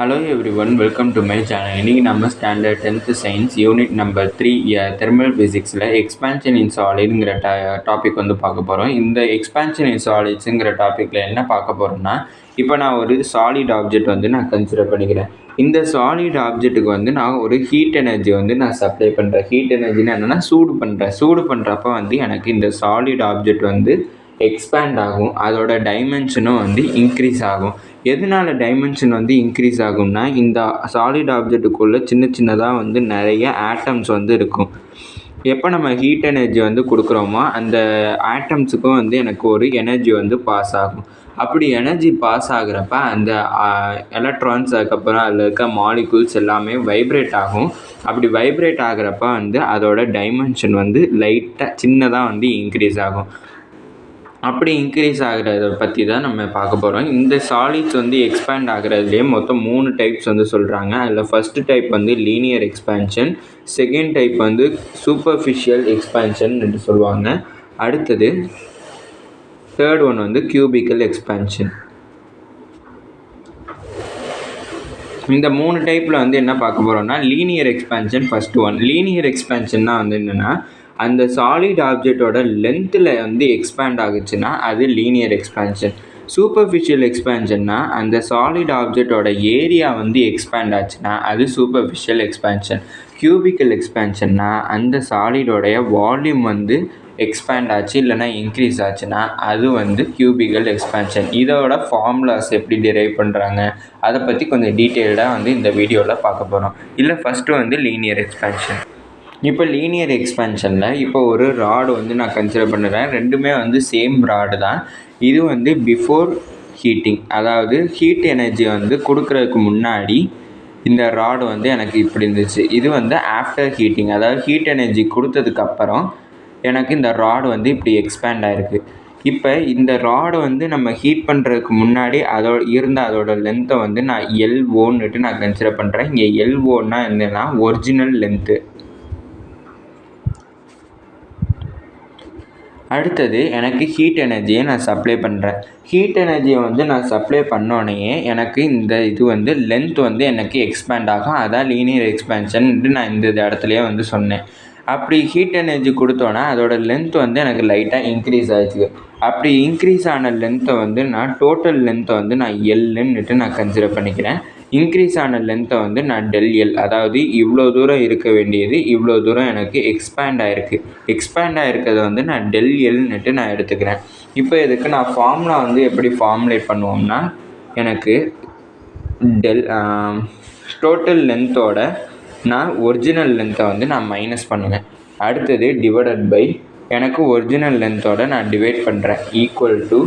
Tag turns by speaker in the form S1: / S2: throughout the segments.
S1: Hello everyone, welcome to my channel. இன்னைக்கு நம்ம standard 10th science unit number 3 thermal ஃபிசிக்ஸில் expansion in சாலிட்ங்கிற topic வந்து பார்க்க போகிறோம். இந்த எக்ஸ்பான்ஷன் இன் சாலிட்ஸுங்கிற டாப்பிக்கில் என்ன பார்க்க போகிறோம்னா, இப்போ நான் ஒரு சாலிட் ஆப்ஜெக்ட் வந்து நான் கன்சிடர் பண்ணிக்கிறேன். இந்த சாலிட் ஆப்ஜெக்ட்டுக்கு வந்து நான் ஒரு ஹீட் எனர்ஜி வந்து நான் சப்ளை பண்ணுறேன். ஹீட் எனர்ஜின்னு என்னென்னா சூடு பண்ணுறப்ப வந்து எனக்கு இந்த சாலிட் ஆப்ஜெக்ட் வந்து எக்ஸ்பேண்ட் ஆகும், அதோட டைமென்ஷனும் வந்து இன்க்ரீஸ் ஆகும். எதனால டைமென்ஷன் வந்து இன்க்ரீஸ் ஆகும்னா, இந்த சாலிட் ஆப்ஜெக்ட்டுக்குள்ளே சின்னதாக வந்து நிறைய ஆட்டம்ஸ் வந்து இருக்கும். எப்போ நம்ம ஹீட் எனர்ஜி வந்து கொடுக்குறோமோ அந்த ஆட்டம்ஸுக்கும் வந்து எனக்கு ஒரு எனர்ஜி வந்து பாஸ் ஆகும். அப்படி எனர்ஜி பாஸ் ஆகுறப்ப அந்த எலக்ட்ரான்ஸ் அதுக்கப்புறம் அதில் இருக்க மாலிகூல்ஸ் எல்லாமே வைப்ரேட் ஆகும். அப்படி வைப்ரேட் ஆகுறப்ப வந்து அதோட டைமென்ஷன் வந்து லைட்டாக சின்னதாக வந்து இன்க்ரீஸ் ஆகும். அப்படி இன்க்ரீஸ் ஆகிறத பற்றி தான் நம்ம பார்க்க போகிறோம். இந்த சாலிட்ஸ் வந்து எக்ஸ்பேண்ட் ஆகிறதுலேயே மொத்தம் 3 டைப்ஸ் வந்து சொல்கிறாங்க. அதில் ஃபஸ்ட்டு டைப் வந்து லீனியர் எக்ஸ்பேன்ஷன், செகண்ட் டைப் வந்து சூப்பர்ஃபிஷியல் எக்ஸ்பேன்ஷன் என்று சொல்லுவாங்க. அடுத்தது தேர்ட் ஒன் வந்து கியூபிக்கல் எக்ஸ்பேன்ஷன். இந்த 3 டைப்பில் வந்து என்ன பார்க்க போகிறோம்னா, linear expansion first one. Linear எக்ஸ்பேன்ஷன்னா வந்து என்னென்னா, அந்த சாலிட் ஆப்ஜெக்டோட லென்த்தில் வந்து எக்ஸ்பேண்ட் ஆகுச்சுன்னா அது லீனியர் எக்ஸ்பேன்ஷன். சூப்பர்ஃபிஷியல் எக்ஸ்பேன்ஷன்னா அந்த சாலிட் ஆப்ஜெக்டோட ஏரியா வந்து எக்ஸ்பேண்ட் ஆச்சுன்னா அது சூப்பர்ஃபிஷியல் எக்ஸ்பேன்ஷன். கியூபிக்கல் எக்ஸ்பேன்ஷன்னா அந்த சாலிடோடைய வால்யூம் வந்து எக்ஸ்பேண்ட் ஆச்சு இல்லைனா இன்க்ரீஸ் ஆச்சுன்னா அது வந்து கியூபிக்கல் எக்ஸ்பேன்ஷன். இதோட ஃபார்முலாஸ் எப்படி டிரைவ் பண்ணுறாங்க அதை பற்றி கொஞ்சம் டீட்டெயில்டாக வந்து இந்த வீடியோவில் பார்க்க போகிறோம். இல்லை ஃபஸ்ட்டு வந்து லீனியர் எக்ஸ்பேன்ஷன். இப்போ லீனியர் எக்ஸ்பேன்ஷனில் இப்போ ஒரு ராடு வந்து நான் கன்சிடர் பண்ணுறேன். ரெண்டுமே வந்து சேம் ராடு தான். இது வந்து பிஃபோர் ஹீட்டிங், அதாவது ஹீட் எனர்ஜி வந்து கொடுக்குறதுக்கு முன்னாடி இந்த ராடு வந்து எனக்கு இப்படி இருந்துச்சு. இது வந்து ஆஃப்டர் ஹீட்டிங், அதாவது ஹீட் எனர்ஜி கொடுத்ததுக்கப்புறம் எனக்கு இந்த ராடு வந்து இப்படி எக்ஸ்பேண்ட் ஆகிருக்கு. இப்போ இந்த ராடை வந்து நம்ம ஹீட் பண்ணுறதுக்கு முன்னாடி அதோட லென்த்தை வந்து நான் எல்ஓன்னுட்டு நான் கன்சிடர் பண்ணுறேன். இங்கே எல்ஓன்னா என்னென்னா ஒரிஜினல் லென்த்து. அடுத்தது எனக்கு ஹீட் எனர்ஜியை நான் சப்ளை பண்ணுறேன். ஹீட் எனர்ஜியை வந்து நான் சப்ளை பண்ணோடனே எனக்கு இந்த இது வந்து லென்த் வந்து எனக்கு எக்ஸ்பேண்ட் ஆகும். அதான் லீனியர் எக்ஸ்பேன்ஷன்ட்டு நான் இந்த இடத்துலையே வந்து சொன்னேன். அப்படி ஹீட் எனர்ஜி கொடுத்தோன்னா அதோட லென்த் வந்து எனக்கு லைட்டாக இன்க்ரீஸ் ஆகிடுச்சு. அப்படி இன்க்ரீஸ் ஆன லென்த்தை வந்து நான் டோட்டல் லென்த்தை வந்து நான் எல்லுன்னுட்டு நான் கன்சிடர் பண்ணிக்கிறேன். இன்க்ரீஸ் ஆன லென்த்தை வந்து நான் டெல், அதாவது இவ்வளோ தூரம் இருக்க வேண்டியது இவ்வளோ தூரம் எனக்கு எக்ஸ்பேண்ட் ஆகிருக்கு. எக்ஸ்பேண்ட் ஆகிருக்கிறத வந்து நான் டெல் எல்னுட்டு நான் எடுத்துக்கிறேன். இப்போ இதுக்கு நான் ஃபார்முலா வந்து எப்படி ஃபார்முலேட் பண்ணுவோம்னா, எனக்கு டோட்டல் லென்த்தோட நான் ஒரிஜினல் லென்த்தை வந்து நான் மைனஸ் பண்ணுவேன். அடுத்தது டிவைடட் பை எனக்கு ஒரிஜினல் லென்த்தோட நான் டிவைட் பண்ணுறேன். Equal to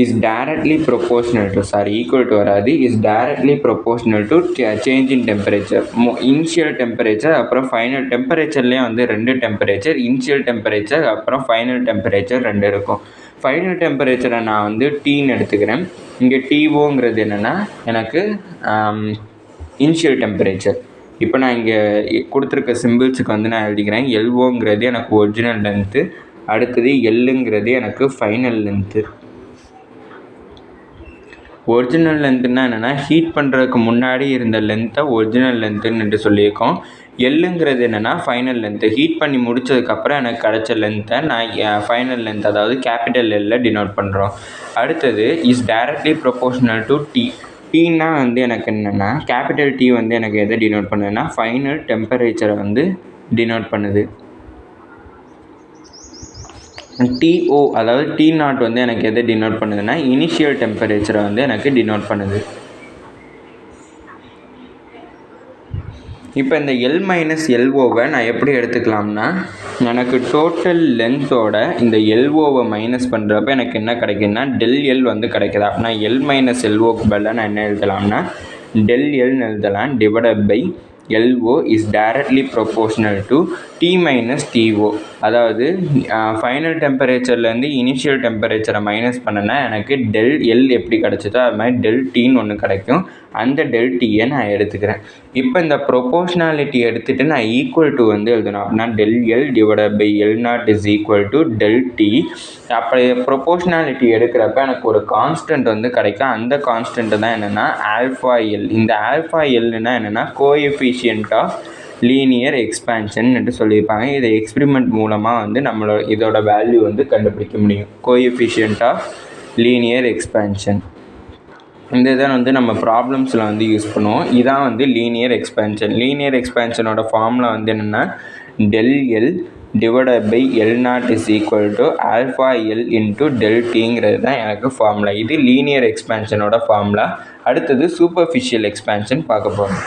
S1: is directly proportional to equal to வராது, is directly proportional to change in temperature. Initial temperature அப்புறம் ஃபைனல் டெம்பரேச்சர்லேயே வந்து 2 டெம்பரேச்சர், இனிஷியல் டெம்பரேச்சர் அப்புறம் ஃபைனல் டெம்பரேச்சர் 2 இருக்கும். ஃபைனல் டெம்பரேச்சரை நான் வந்து டீன்னு எடுத்துக்கிறேன். இங்கே டிஓங்கிறது என்னென்னா எனக்கு இனிஷியல் டெம்பரேச்சர். இப்போ நான் இங்கே கொடுத்துருக்க சிம்பிள்ஸுக்கு வந்து நான் எழுதிக்கிறேன். எல்ஓங்கிறது எனக்கு ஒரிஜினல் லென்த்து, அடுத்தது எல்லுங்கிறது எனக்கு ஃபைனல் லென்த்து. ஒரிஜினல் லென்த்துன்னா என்னென்னா ஹீட் பண்ணுறதுக்கு முன்னாடி இருந்த லென்த்தை ஒரிஜினல் லென்த்துன்னு சொல்லியிருக்கோம். எல்லுங்கிறது என்னென்னா ஃபைனல் லென்த்து. ஹீட் பண்ணி முடித்ததுக்கப்புறம் எனக்கு கிடச்ச லென்த்தை நான் ஃபைனல் லென்த், அதாவது கேபிட்டல் எல்லில் டினோட் பண்ணுறோம். அடுத்தது is directly proportional to T. டீன்னா வந்து எனக்கு என்னென்னா கேபிட்டல் டி வந்து எனக்கு எதை டினோட் பண்ணுதுன்னா ஃபைனல் டெம்பரேச்சரை வந்து டினோட் பண்ணுது. டிஓ அதாவது டி நாட் வந்து எனக்கு எதை டினோட் பண்ணுதுன்னா இனிஷியல் டெம்பரேச்சரை வந்து எனக்கு டினோட் பண்ணுது. இப்போ இந்த எல் மைனஸ் எல்ஓவை நான் எப்படி எடுத்துக்கலாம்னா, எனக்கு டோட்டல் லென்த்தோட இந்த எல்ஓவை மைனஸ் பண்ணுறப்ப எனக்கு என்ன கிடைக்குன்னா டெல் எல் வந்து கிடைக்குதா. நான் எல் மைனஸ் எல்ஓக்கு பதிலாக நான் என்ன எழுதலாம்னா டெல் எல்னு எழுதலாம். Divided by L O is directly proportional to T minus TO, அதாவது ஃபைனல் டெம்பரேச்சர்லேருந்து இனிஷியல் டெம்பரேச்சரை மைனஸ் பண்ணனா எனக்கு ΔL எப்படி கிடச்சிதோ அது மாதிரி ΔTன்னு ஒன்று கிடைக்கும். அந்த ΔTயை நான் எடுத்துக்கிறேன். இப்போ இந்த ப்ரொபோஷ்னாலிட்டி எடுத்துகிட்டு நான் ஈக்குவல் டு வந்து எழுதணும். அப்படின்னா ΔL divided by L0 is equal to ΔT. அப்போ ப்ரொபோஷ்னாலிட்டி எடுக்கிறப்ப எனக்கு ஒரு கான்ஸ்டன்ட் வந்து கிடைக்கும். அந்த கான்ஸ்டன்ட் தான் என்னென்னா ஆல்ஃபா எல். இந்த ஆல்ஃபா எல்னா என்னென்னா கோஎஃபிஷியன்ட் ஆஃப் லீனியர் எக்ஸ்பேன்ஷன் என்று சொல்லியிருப்பாங்க. இதை எக்ஸ்பிரிமெண்ட் மூலமாக வந்து நம்மளோட இதோட வேல்யூ வந்து கண்டுபிடிக்க முடியும். கோஎஃபிஷியன்ட் ஆஃப் லீனியர் எக்ஸ்பேன்ஷன் இந்த இதை வந்து நம்ம ப்ராப்ளம்ஸில் வந்து யூஸ் பண்ணுவோம். இதான் வந்து லீனியர் எக்ஸ்பேன்ஷன். லீனியர் எக்ஸ்பேன்ஷனோட ஃபார்முலா வந்து என்னென்னா ΔL divided by L0 is equal to alpha L into ΔTங்கிறது தான் எனக்கு ஃபார்முலா. இது லீனியர் எக்ஸ்பேன்ஷனோட ஃபார்முலா. அடுத்தது சூப்பர்ஃபிஷியல் எக்ஸ்பேன்ஷன் பார்க்க போகிறோம்.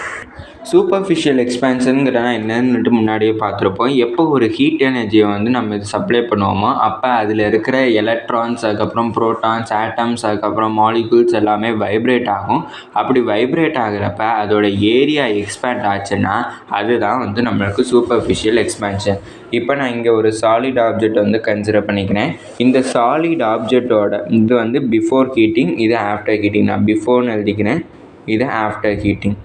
S1: சூப்பர்ஃபிஷியல் எக்ஸ்பேன்ஷனுங்கிறனா என்னன்னுட்டு முன்னாடியே பார்த்துருப்போம். எப்போ ஒரு ஹீட் எனர்ஜியை வந்து நம்ம இது சப்ளை பண்ணுவோமோ அப்போ அதில் இருக்கிற எலக்ட்ரான்ஸ், அதுக்கப்புறம் ப்ரோட்டான்ஸ், ஆட்டம்ஸ், அதுக்கப்புறம் மாலிகூல்ஸ் எல்லாமே வைப்ரேட் ஆகும். அப்படி வைப்ரேட் ஆகிறப்ப அதோட ஏரியா எக்ஸ்பேண்ட் ஆச்சுன்னா அதுதான் வந்து நம்மளுக்கு சூப்பர்ஃபிஷியல் எக்ஸ்பேன்ஷன். இப்போ நான் இங்கே ஒரு சாலிட் ஆப்ஜெக்ட் வந்து கன்சிடர் பண்ணிக்கிறேன். இந்த சாலிட் ஆப்ஜெக்டோட இது வந்து பிஃபோர் ஹீட்டிங், இது ஆஃப்டர் ஹீட்டிங். நான் பிஃபோர்னு எழுதிக்கிறேன், இது ஆஃப்டர் ஹீட்டிங்.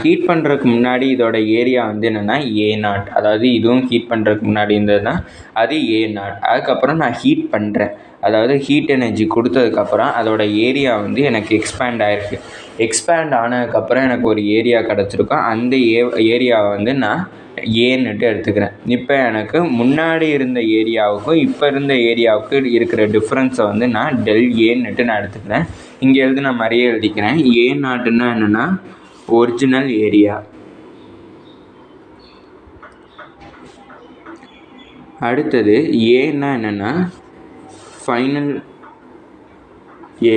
S1: ஹீட் பண்ணுறதுக்கு முன்னாடி இதோட ஏரியா வந்து என்னென்னா A0, அதாவது இதுவும் ஹீட் பண்ணுறதுக்கு முன்னாடி இருந்ததுன்னா அது A0. அதுக்கப்புறம் நான் ஹீட் பண்ணுறேன், அதாவது ஹீட் எனர்ஜி கொடுத்ததுக்கப்புறம் அதோட ஏரியா வந்து எனக்கு எக்ஸ்பேண்ட் ஆகிருக்கு. எக்ஸ்பேண்ட் ஆனதுக்கப்புறம் எனக்கு ஒரு ஏரியா கிடச்சிருக்கும். அந்த ஏரியாவை வந்து நான் ஏன்னுட்டு எடுத்துக்கிறேன். இப்போ எனக்கு முன்னாடி இருந்த ஏரியாவுக்கும் இப்போ இருந்த ஏரியாவுக்கு இருக்கிற டிஃப்ரென்ஸை வந்து நான் ΔAன்னுட்டு நான் எடுத்துக்கிறேன். இங்கே எழுதுன மாதிரியே எழுதிக்கிறேன். A0ன்னா என்னென்னா ஒரிஜினல் ஏரியா. அடுத்தது ஏன்னா என்னென்னா ஃபைனல்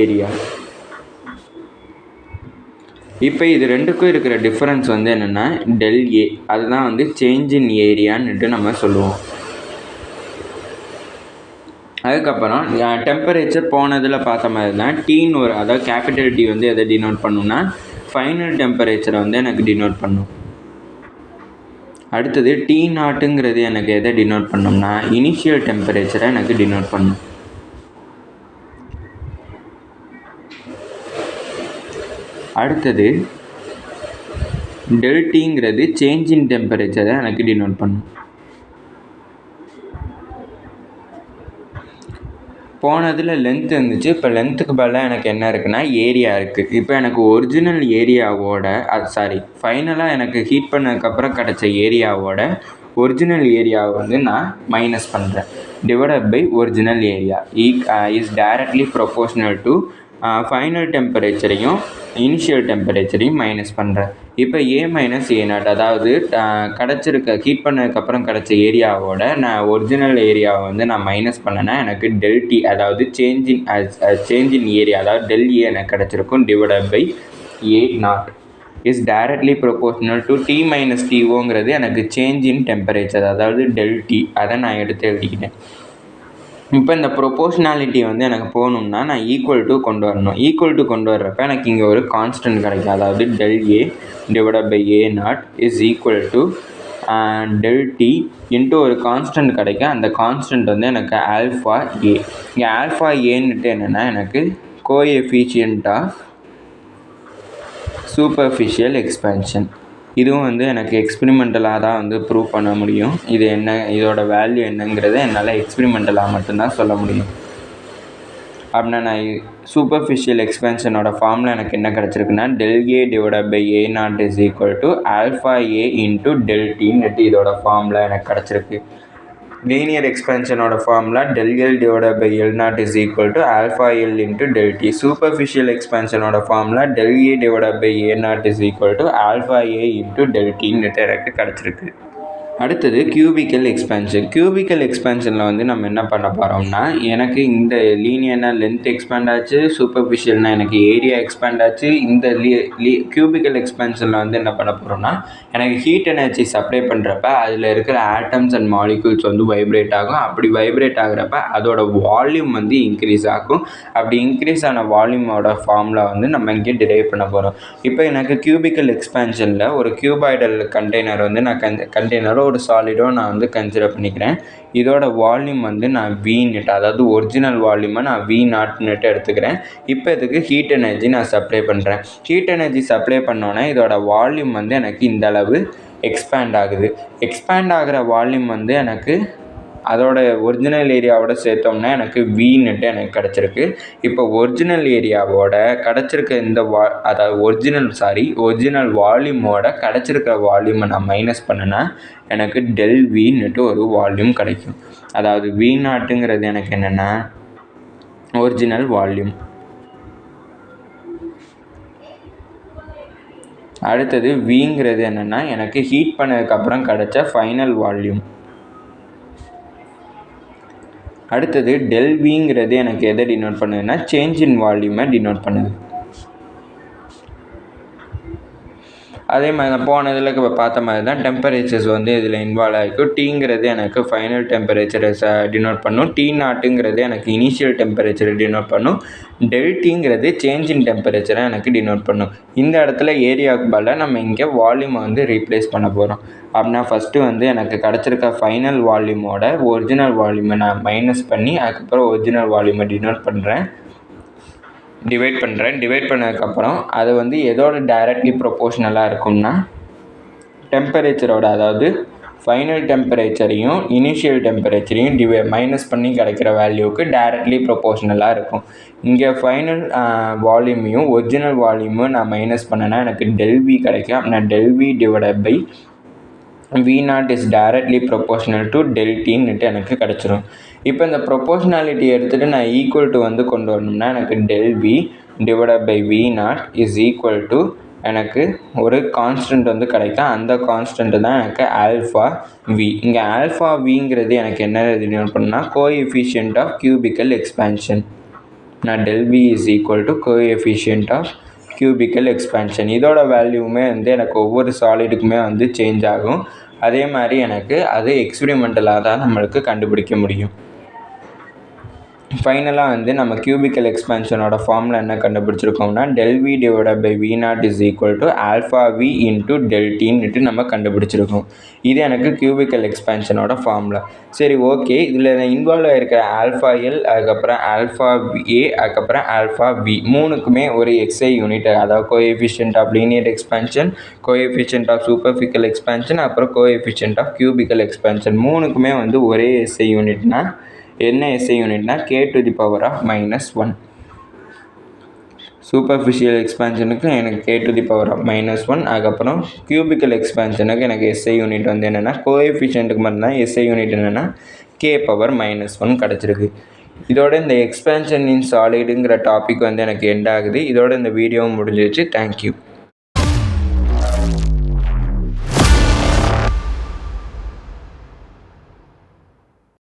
S1: ஏரியா. இப்போ இது ரெண்டுக்கும் இருக்கிற டிஃப்ரென்ஸ் வந்து என்னென்னா ΔA, அதுதான் வந்து சேஞ்ச் இன் ஏரியான்னுட்டு நம்ம சொல்லுவோம். அதுக்கப்புறம் டெம்பரேச்சர் போனதில் பார்த்த மாதிரி தான் டீன்னு ஒரு, அதாவது கேபிட்டல் T வந்து எதை டினோட் பண்ணுன்னா ஃபைனல் டெம்பரேச்சரை வந்து எனக்கு டினோட் பண்ணும். அடுத்தது T0ங்கிறது எனக்கு எதை டினோட் பண்ணோம்னா இனிஷியல் டெம்பரேச்சரை எனக்கு டினோட் பண்ணும். அடுத்தது ΔTங்கிறது சேஞ்ச் இன் டெம்பரேச்சரை எனக்கு டினோட் பண்ணும். போனதில் லென்த் இருந்துச்சு, இப்போ லென்த்துக்கு பதிலாக எனக்கு என்ன இருக்குன்னா ஏரியா இருக்குது. இப்போ எனக்கு ஒரிஜினல் ஏரியாவோட ஃபைனலாக எனக்கு ஹீட் பண்ணதுக்கப்புறம் கிடச்ச ஏரியாவோட ஒரிஜினல் ஏரியாவை வந்து நான் மைனஸ் பண்ணுறேன். Divided by original area is directly proportional to final டெம்பரேச்சரையும் இனிஷியல் டெம்பரேச்சரையும் மைனஸ் பண்ணுறேன். இப்போ A மைனஸ் A0, அதாவது கிடச்சிருக்க ஹீட் பண்ணதுக்கப்புறம் கிடச்ச ஏரியாவோட நான் ஒரிஜினல் ஏரியாவை வந்து நான் மைனஸ் பண்ணேன்னா எனக்கு ΔT, அதாவது சேஞ்ச் இன் ஏரியா, அதாவது ΔA எனக்கு கிடச்சிருக்கும். Divided by A0 is directly proportional to T minus TOங்கிறது எனக்கு சேஞ்ச் இன் டெம்பரேச்சர், அதாவது ΔT. அதை நான் எடுத்து எழுதிக்கிட்டேன். இப்போ இந்த ப்ரொபோஷ்னாலிட்டி வந்து எனக்கு போகணும்னா நான் ஈக்குவல் டு கொண்டு வரணும். ஈக்குவல் டு கொண்டு வர்றப்ப எனக்கு இங்கே ஒரு கான்ஸ்டன்ட் கிடைக்கும், அதாவது ΔA divided by A0 is equal to ΔT into ஒரு கான்ஸ்டன்ட் கிடைக்கும். அந்த கான்ஸ்டன்ட் வந்து எனக்கு ஆல்ஃபா A. இங்கே ஆல்ஃபா ஏன்னுட்டு என்னென்னா எனக்கு கோஎஃபிஷியன்ட் ஆஃப் சூப்பர்ஃபிஷியல் எக்ஸ்பேன்ஷன். இதுவும் வந்து எனக்கு எக்ஸ்பிரிமெண்டலாக தான் வந்து ப்ரூவ் பண்ண முடியும். இது என்ன, இதோட வேல்யூ என்னங்கிறத என்னால் எக்ஸ்பிரிமெண்டலாக மட்டும்தான் சொல்ல முடியும். அப்படின்னா நான் சூப்பர்ஃபிஷியல் எக்ஸ்பேன்ஷனோட ஃபார்முலா எனக்கு என்ன கிடச்சிருக்குன்னா ΔA divided by A0 is equal to alpha A into ΔTன்னுட்டு இதோட ஃபார்முலா எனக்கு கிடச்சிருக்கு. லீனியர் எக்ஸ்பேன்ஷனோட formula ΔL divided by L0 is equal to alpha L into ΔT. Superficial எக்ஸ்பேன்ஷனோட formula ΔA divided by A0 is equal to alpha A into ΔTன்னுட்டு எனக்கு கிடச்சிருக்கு. அடுத்தது கியூபிக்கல் எக்ஸ்பேன்ஷன். கியூபிக்கல் எக்ஸ்பேன்ஷனில் வந்து நம்ம என்ன பண்ண போகிறோம்னா, எனக்கு இந்த லீனியர்னா லென்த் எக்ஸ்பேண்ட் ஆச்சு, சூப்பர்ஃபிஷியல்னா எனக்கு ஏரியா எக்ஸ்பேண்ட் ஆச்சு. இந்த கியூபிக்கல் எக்ஸ்பேன்ஷனில் வந்து என்ன பண்ண போகிறோம்னா, எனக்கு ஹீட் எனர்ஜி சப்ளை பண்ணுறப்ப அதில் இருக்கிற ஆட்டம்ஸ் அண்ட் மாலிகூல்ஸ் வந்து வைப்ரேட் ஆகும். அப்படி வைப்ரேட் ஆகிறப்ப அதோட வால்யூம் வந்து இன்க்ரீஸ் ஆகும். அப்படி இன்க்ரீஸ் ஆன வால்யூமோட ஃபார்முலா வந்து நம்ம இங்கே டிரைவ் பண்ண போகிறோம். இப்போ எனக்கு கியூபிக்கல் எக்ஸ்பேன்ஷனில் ஒரு கியூபாய்டல் கண்டெய்னர் வந்து நான் கண்டெய்னரோ ஒரு சாலிடோ நான் வந்து கன்சிடர் பண்ணிக்கிறேன். இதோட வால்யூம் வந்து நான் V0, அதாவது ஒரிஜினல் வால்யூமை நான் V0 எடுத்துக்கிறேன். இப்போ இதுக்கு ஹீட் எனர்ஜி நான் சப்ளை பண்ணுறேன். ஹீட் எனர்ஜி சப்ளை பண்ணோன்னே இதோட வால்யூம் வந்து எனக்கு இந்த அளவு எக்ஸ்பேண்ட் ஆகுது. எக்ஸ்பேண்ட் ஆகிற வால்யூம் வந்து எனக்கு அதோட ஒரிஜினல் ஏரியாவோட சேர்த்தோம்னா எனக்கு V0 எனக்கு கிடச்சிருக்கு. இப்போ ஒரிஜினல் ஏரியாவோட கிடச்சிருக்க இந்த அதாவது ஒரிஜினல் வால்யூமோட கிடச்சிருக்க வால்யூமை நான் மைனஸ் பண்ணேன்னா எனக்கு ΔV ஒரு வால்யூம் கிடைக்கும். அதாவது V0 எனக்கு என்னென்னா ஒரிஜினல் வால்யூம். அடுத்தது Vங்கிறது என்னென்னா எனக்கு ஹீட் பண்ணதுக்கப்புறம் கிடச்ச ஃபைனல் வால்யூம். அடுத்தது ΔVங்கிறது எனக்கு எதை டினோட் பண்ணுதுன்னா சேஞ்ச் இன் வால்யூமை டினோட் பண்ணுது. அதே மாதிரி தான் போன இதில் பார்த்த மாதிரி தான் டெம்பரேச்சர்ஸ் வந்து இதில் இன்வால்வ் ஆகிருக்கும். Tங்கிறது எனக்கு ஃபைனல் டெம்பரேச்சரை டினோட் பண்ணும். T0ங்கிறது எனக்கு இனிஷியல் டெம்பரேச்சரை டினோட் பண்ணும். ΔTங்கிறது சேஞ்ச் இன் டெம்பரேச்சரை எனக்கு டினோட் பண்ணும். இந்த இடத்துல ஏரியாவுக்கு பதிலாக நம்ம இங்கே வால்யூமை வந்து ரீப்ளேஸ் பண்ண போகிறோம். அப்படின்னா ஃபஸ்ட்டு வந்து எனக்கு கிடச்சிருக்க ஃபைனல் வால்யூமோட ஒரிஜினல் வால்யூமை நான் மைனஸ் பண்ணி அதுக்கப்புறம் ஒரிஜினல் வால்யூமை டிவைட் பண்ணதுக்கப்புறம் அது வந்து எதோட டைரக்ட்லி ப்ரொபோஷ்னலாக இருக்கும்னா டெம்பரேச்சரோட, அதாவது ஃபைனல் டெம்பரேச்சரையும் இனிஷியல் டெம்பரேச்சரையும் மைனஸ் பண்ணி கிடைக்கிற வேல்யூவுக்கு டைரக்ட்லி ப்ரொபோஷ்னலாக இருக்கும். இங்கே ஃபைனல் வால்யூமையும் ஒரிஜினல் வால்யூமும் நான் மைனஸ் பண்ணேன்னா எனக்கு ΔV கிடைக்கும். அப்படின்னா ΔV divided by V0 is directly proportional to ΔTன்னு எனக்கு கிடச்சிரும். இப்போ இந்த ப்ரொபோஷ்னாலிட்டி எடுத்துகிட்டு நான் ஈக்குவல் டு வந்து கொண்டு வரணும்னா எனக்கு ΔV divided by V0 is equal to எனக்கு ஒரு கான்ஸ்டன்ட் வந்து கிடைக்கும். அந்த கான்ஸ்டன்ட் தான் எனக்கு ஆல்ஃபா V. இங்கே ஆல்ஃபா Vங்கிறது எனக்கு என்ன டினோட் பண்ணா கோஎஃபிஷியன்ட் ஆஃப் கியூபிக்கல் எக்ஸ்பேன்ஷன். நான் ΔV is equal to coefficient of cubical expansion. இதோட வேல்யூமே வந்து எனக்கு ஒவ்வொரு சாலிடுக்குமே வந்து சேஞ்ச் ஆகும். அதே மாதிரி எனக்கு அது எக்ஸ்பெரிமெண்டலாக தான் நம்மளுக்கு கண்டுபிடிக்க முடியும். ஃபைனலாக வந்து நம்ம கியூபிக்கல் எக்ஸ்பேன்ஷனோட ஃபார்முலா என்ன கண்டுபிடிச்சிருக்கோம்னா ΔV divided by V0 is equal to alpha V into ΔTன்னுட்டு நம்ம கண்டுபிடிச்சிருக்கோம். இது எனக்கு கியூபிக்கல் எக்ஸ்பேன்ஷனோட ஃபார்முலா. சரி, ஓகே. இதில் இன்வால்வ் ஆகிருக்கிற ஆல்ஃபா L, அதுக்கப்புறம் ஆல்ஃபா A, அதுக்கப்புறம் ஆல்ஃபா V மூணுக்குமே ஒரு SI யூனிட், அதாவது coefficient of linear expansion, coefficient of superficial expansion, அப்புறம் கோஎஃபிஷியன்ட் ஆஃப் கியூபிக்கல் எக்ஸ்பேன்ஷன் மூணுக்குமே வந்து ஒரே SI யூனிட்னா என்ன SI யூனிட்னா K⁻⁻1. சூப்பர்ஃபிஷியல் எக்ஸ்பேன்ஷனுக்கு எனக்கு K⁻⁻1. அதுக்கப்புறம் கியூபிக்கல் எக்ஸ்பேன்ஷனுக்கு எனக்கு SI யூனிட் வந்து என்னென்னா கோஎஃபிஷியன்ட்டுக்கு மட்டும்தான் SI யூனிட் என்னென்னா K⁻−1 கிடச்சிருக்கு. இதோட இந்த எக்ஸ்பேன்ஷன் இன் சாலிடுங்கிற டாபிக் வந்து எனக்கு எண்ட் ஆகுது. இதோட இந்த வீடியோவும் முடிஞ்சிருச்சு. தேங்க்யூ.